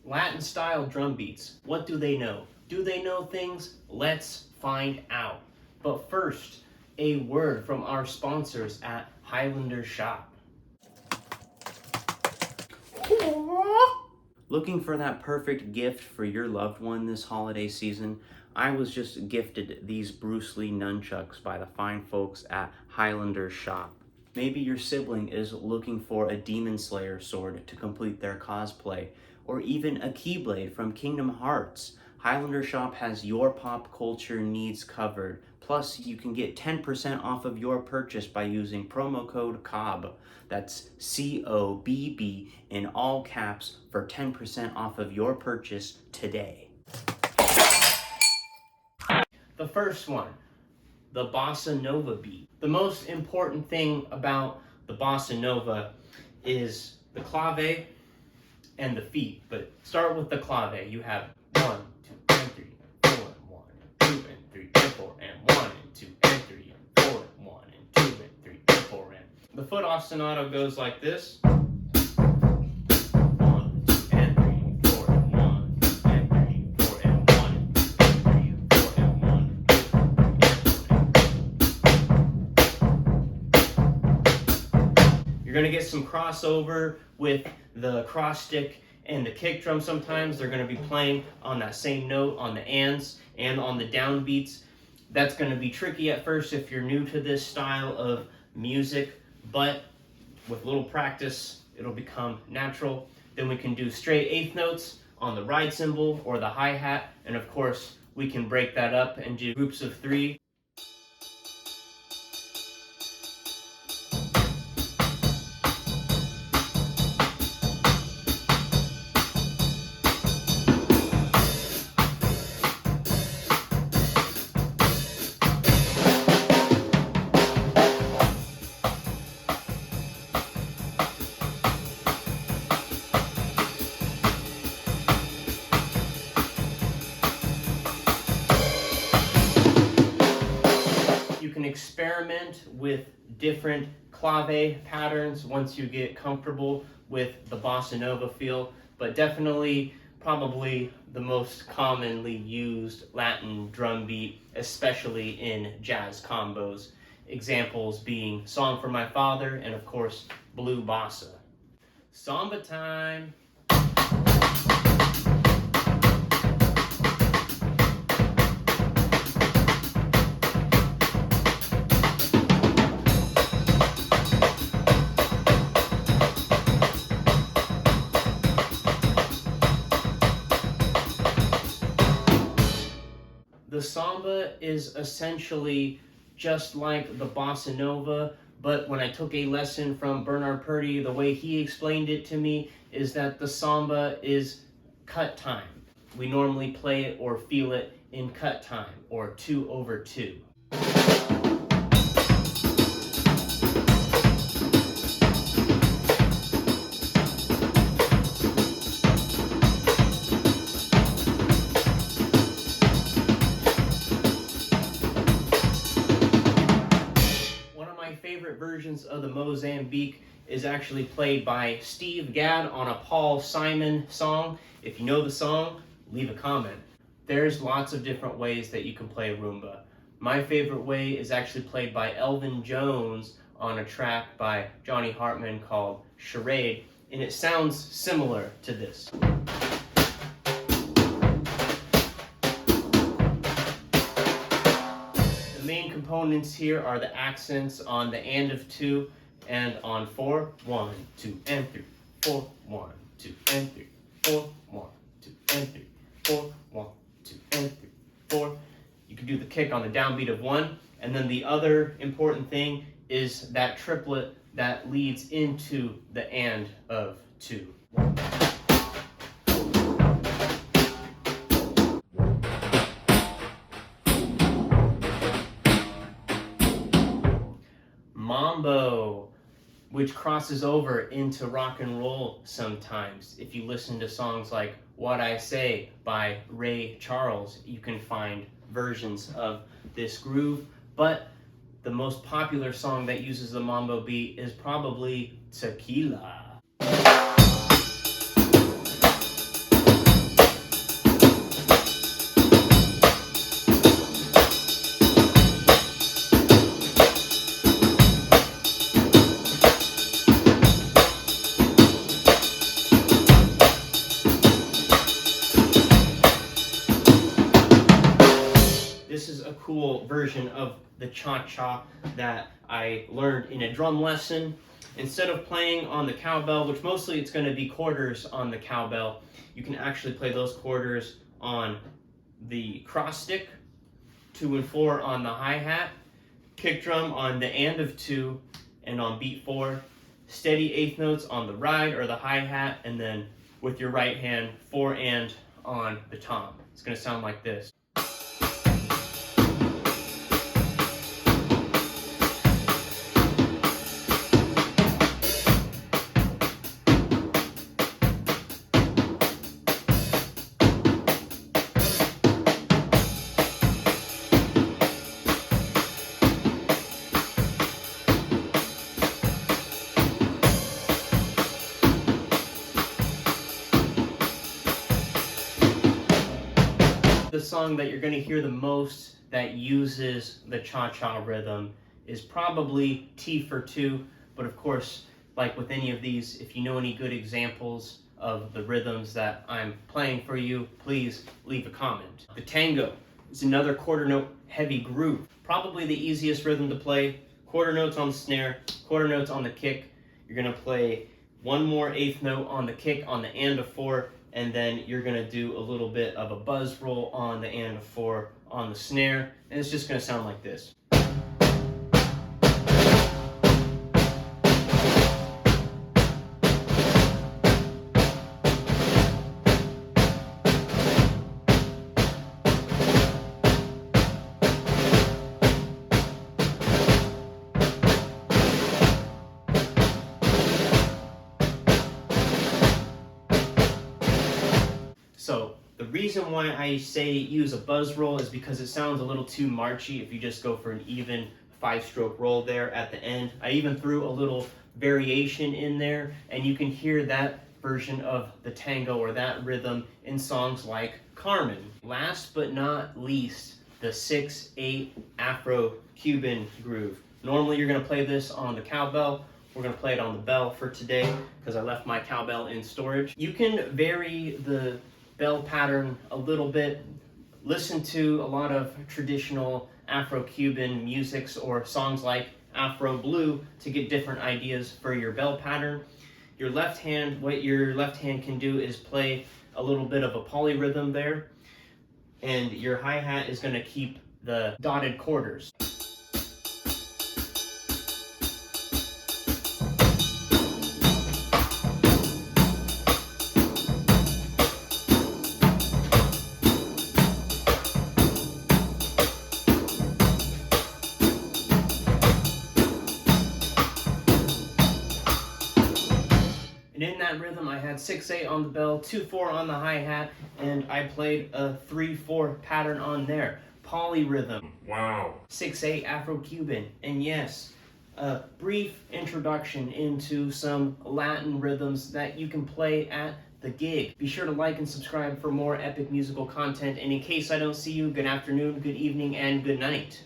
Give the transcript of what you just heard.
Latin style drum beats. What do they know? Do they know things? Let's find out. But first, a word from our sponsors at Highlander Shop. Looking for that perfect gift for your loved one this holiday season? I was just gifted these Bruce Lee nunchucks by the fine folks at Highlander Shop. Maybe your sibling is looking for a Demon Slayer sword to complete their cosplay, or even a Keyblade from Kingdom Hearts. Highlander Shop has your pop culture needs covered. Plus, you can get 10% off of your purchase by using promo code COBB. That's COBB in all caps for 10% off of your purchase today. The first one, the Bossa Nova beat. The most important thing about the Bossa Nova is the clave and the feet. But start with the clave. You have 1, 2, and 3, 4, and 1, and 2, and 3, and 4, and 1, and 2, and 3, and 4, and 1, and 2, and 3, and 4, and. The foot ostinato goes like this. You're going to get some crossover with the cross stick and the kick drum sometimes. They're going to be playing on that same note on the ands and on the downbeats. That's going to be tricky at first if you're new to this style of music, but with little practice, it'll become natural. Then we can do straight eighth notes on the ride cymbal or the hi-hat, and of course, we can break that up and do groups of 3. Experiment with different clave patterns once you get comfortable with the Bossa Nova feel, but definitely probably the most commonly used Latin drum beat, especially in jazz combos. Examples being Song for My Father and of course Blue Bossa. Samba time! The samba is essentially just like the bossa nova, but when I took a lesson from Bernard Purdy, the way he explained it to me is that the samba is cut time. We normally play it or feel it in cut time, or 2/2. Versions of the Mozambique is actually played by Steve Gadd on a Paul Simon song. If you know the song, leave a comment. There's lots of different ways that you can play rumba. My favorite way is actually played by Elvin Jones on a track by Johnny Hartman called Charade, and it sounds similar to this. Main components here are the accents on the and of 2 and on 4. 1, 2, and 3. 4, 1, 2, and 3. 4, 1, 2, and 3. 4, 1, 2, and 3. 4. You can do the kick on the downbeat of 1, and then the other important thing is that triplet that leads into the and of 2. Mambo, which crosses over into rock and roll sometimes. If you listen to songs like What I Say by Ray Charles, you can find versions of this groove, but the most popular song that uses the mambo beat is probably Tequila. cool version of the cha-cha that I learned in a drum lesson. Instead of playing on the cowbell, which mostly it's going to be quarters on the cowbell, you can actually play those quarters on the cross stick, 2 and 4 on the hi-hat, kick drum on the and of 2 and on beat 4, steady 8th notes on the ride or the hi-hat, and then with your right hand 4 and on the tom. It's going to sound like this. The song that you're going to hear the most that uses the cha-cha rhythm is probably T for 2, but of course, like with any of these, if you know any good examples of the rhythms that I'm playing for you, please leave a comment. The tango is another quarter note heavy groove. Probably the easiest rhythm to play. Quarter notes on the snare, quarter notes on the kick. You're going to play one more 8th note on the kick on the and of 4, and then you're going to do a little bit of a buzz roll on the and of 4 on the snare, and it's just going to sound like this. So the reason why I say use a buzz roll is because it sounds a little too marchy if you just go for an even 5-stroke roll there at the end. I even threw a little variation in there, and you can hear that version of the tango or that rhythm in songs like Carmen. Last but not least, the 6/8 Afro-Cuban groove. Normally you're going to play this on the cowbell. We're going to play it on the bell for today because I left my cowbell in storage. You can vary the bell pattern a little bit. Listen to a lot of traditional Afro-Cuban musics or songs like Afro Blue to get different ideas for your bell pattern. Your left hand, what your left hand can do is play a little bit of a polyrhythm there, and your hi-hat is going to keep the dotted quarters. And in that rhythm, I had 6/8 on the bell, 2/4 on the hi-hat, and I played a 3/4 pattern on there. Polyrhythm. Wow. 6/8 Afro-Cuban. And yes, a brief introduction into some Latin rhythms that you can play at the gig. Be sure to like and subscribe for more epic musical content. And in case I don't see you, good afternoon, good evening, and good night.